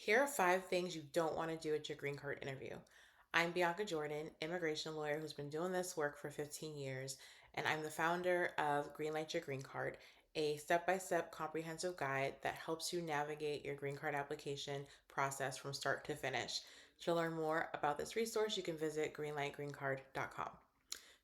Here are 5 things you don't want to do at your green card interview. I'm Bianca Jordan, immigration lawyer who's been doing this work for 15 years, and I'm the founder of Greenlight Your Green Card, a step by step comprehensive guide that helps you navigate your green card application process from start to finish. To learn more about this resource, you can visit greenlightgreencard.com.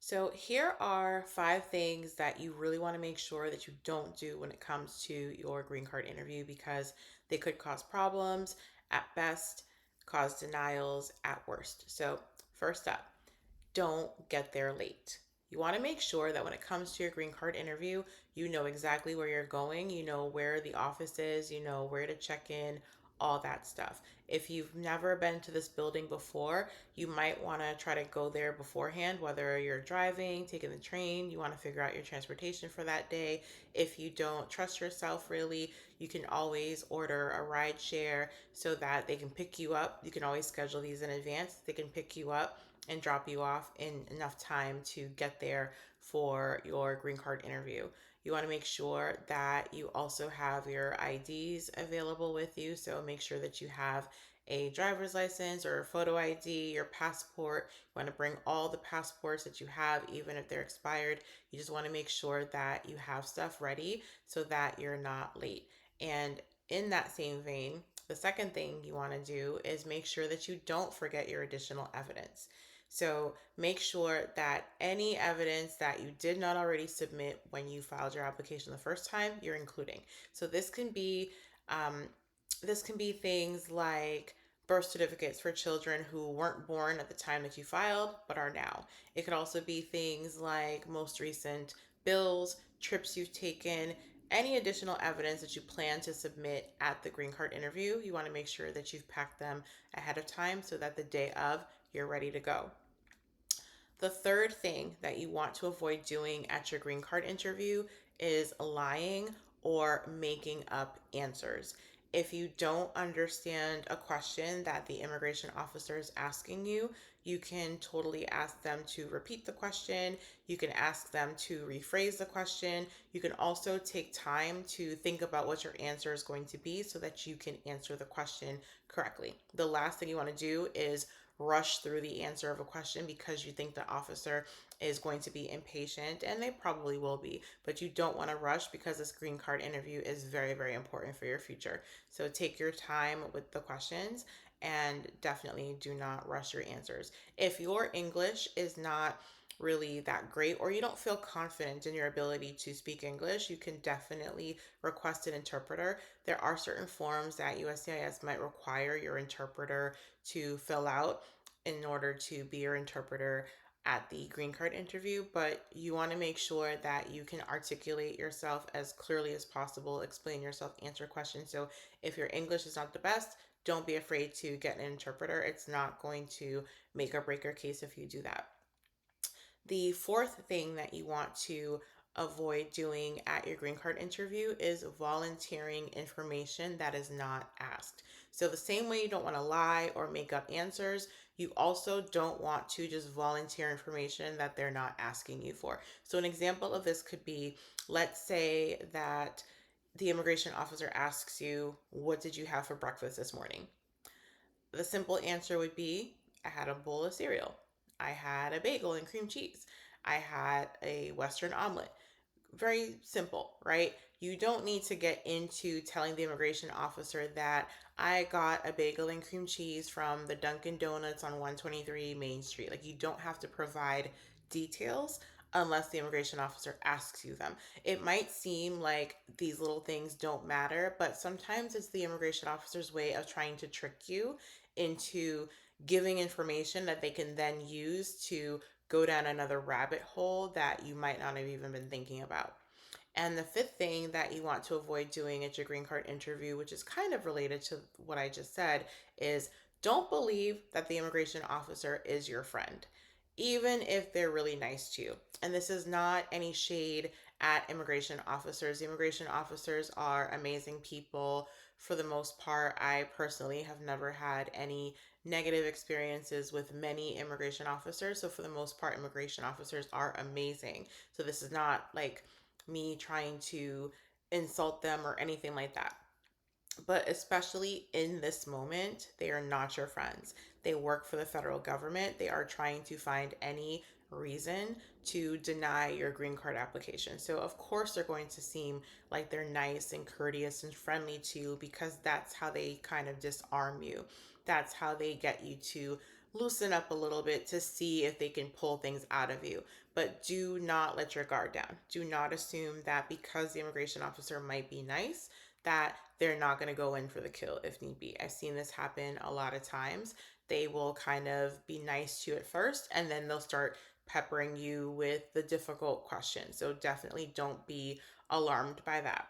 So, here are 5 things that you really want to make sure that you don't do when it comes to your green card interview because they could cause problems at best, cause denials at worst. So, first up, don't get there late. You want to make sure that when it comes to your green card interview, you know exactly where you're going, you know where the office is, you know where to check in, all that stuff. If you've never been to this building before, you might want to try to go there beforehand, whether you're driving, taking the train, you want to figure out your transportation for that day. If you don't trust yourself really, you can always order a ride share so that they can pick you up. You can always schedule these in advance. They can pick you up and drop you off in enough time to get there for your green card interview. You want to make sure that you also have your IDs available with you. So make sure that you have a driver's license or a photo ID, your passport. You want to bring all the passports that you have, even if they're expired. You just want to make sure that you have stuff ready so that you're not late. And in that same vein, the second thing you want to do is make sure that you don't forget your additional evidence. So make sure that any evidence that you did not already submit when you filed your application the first time, you're including. So um, this can be things like birth certificates for children who weren't born at the time that you filed but are now. It could also be things like most recent bills, trips you've taken, any additional evidence that you plan to submit at the green card interview. You want to make sure that you've packed them ahead of time so that the day of you're ready to go. The third thing that you want to avoid doing at your green card interview is lying or making up answers. If you don't understand a question that the immigration officer is asking you, you can totally ask them to repeat the question. You can ask them to rephrase the question. You can also take time to think about what your answer is going to be so that you can answer the question correctly. The last thing you want to do is rush through the answer of a question because you think the officer is going to be impatient, and they probably will be, but you don't want to rush because this green card interview is very, very important for your future. So take your time with the questions and definitely do not rush your answers. If your English is not really that great or you don't feel confident in your ability to speak English, you can definitely request an interpreter. There are certain forms that USCIS might require your interpreter to fill out in order to be your interpreter at the green card interview, but you want to make sure that you can articulate yourself as clearly as possible, explain yourself, answer questions. So if your English is not the best, don't be afraid to get an interpreter. It's not going to make or break your case if you do that. The fourth thing that you want to avoid doing at your green card interview is volunteering information that is not asked. So, the same way you don't want to lie or make up answers, you also don't want to just volunteer information that they're not asking you for. So, an example of this could be, let's say that the immigration officer asks you, "What did you have for breakfast this morning?" The simple answer would be, I had a bowl of cereal. I had a bagel and cream cheese. I had a Western omelet. Very simple, right? You don't need to get into telling the immigration officer that I got a bagel and cream cheese from the Dunkin' Donuts on 123 Main Street. Like, you don't have to provide details unless the immigration officer asks you them. It might seem like these little things don't matter, but sometimes it's the immigration officer's way of trying to trick you into giving information that they can then use to go down another rabbit hole that you might not have even been thinking about. And the fifth thing that you want to avoid doing at your green card interview, which is kind of related to what I just said, is don't believe that the immigration officer is your friend, even if they're really nice to you. And this is not any shade at immigration officers. The immigration officers are amazing people for the most part. I personally have never had any negative experiences with many immigration officers. So, for the most part, immigration officers are amazing. So, this is not like me trying to insult them or anything like that. But especially in this moment, they are not your friends. They work for the federal government. They are trying to find any reason to deny your green card application. So, of course, they're going to seem like they're nice and courteous and friendly to you because that's how they kind of disarm you. That's how they get you to loosen up a little bit to see if they can pull things out of you. But do not let your guard down. Do not assume that because the immigration officer might be nice, that they're not going to go in for the kill if need be. I've seen this happen a lot of times. They will kind of be nice to you at first, and then they'll start peppering you with the difficult questions. So definitely don't be alarmed by that.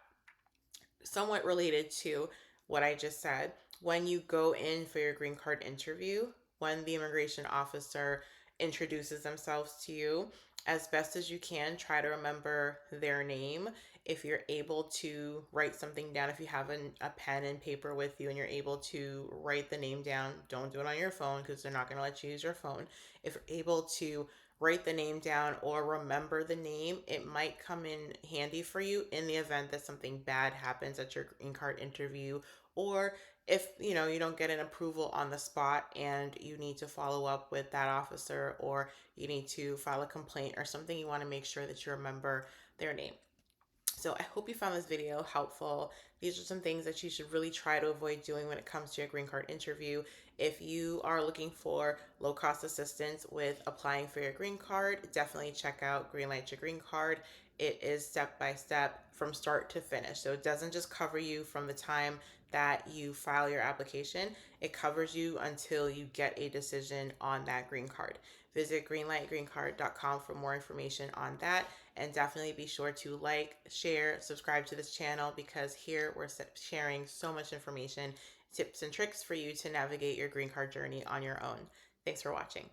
Somewhat related to what I just said, when you go in for your green card interview, when the immigration officer introduces themselves to you, as best as you can, try to remember their name. If you're able to write something down, if you have a pen and paper with you and you're able to write the name down, don't do it on your phone because they're not going to let you use your phone. If you're able to write the name down or remember the name, it might come in handy for you in the event that something bad happens at your green card interview, or if you don't get an approval on the spot and you need to follow up with that officer, or you need to file a complaint or something, you want to make sure that you remember their name. So I hope you found this video helpful. These are some things that you should really try to avoid doing when it comes to your green card interview. If you are looking for low cost assistance with applying for your green card, definitely check out Greenlight Your Green Card. It is step by step from start to finish. So it doesn't just cover you from the time that you file your application, it covers you until you get a decision on that green card. Visit greenlightgreencard.com for more information on that. And definitely be sure to like, share, subscribe to this channel because here we're sharing so much information, tips, and tricks for you to navigate your green card journey on your own. Thanks for watching.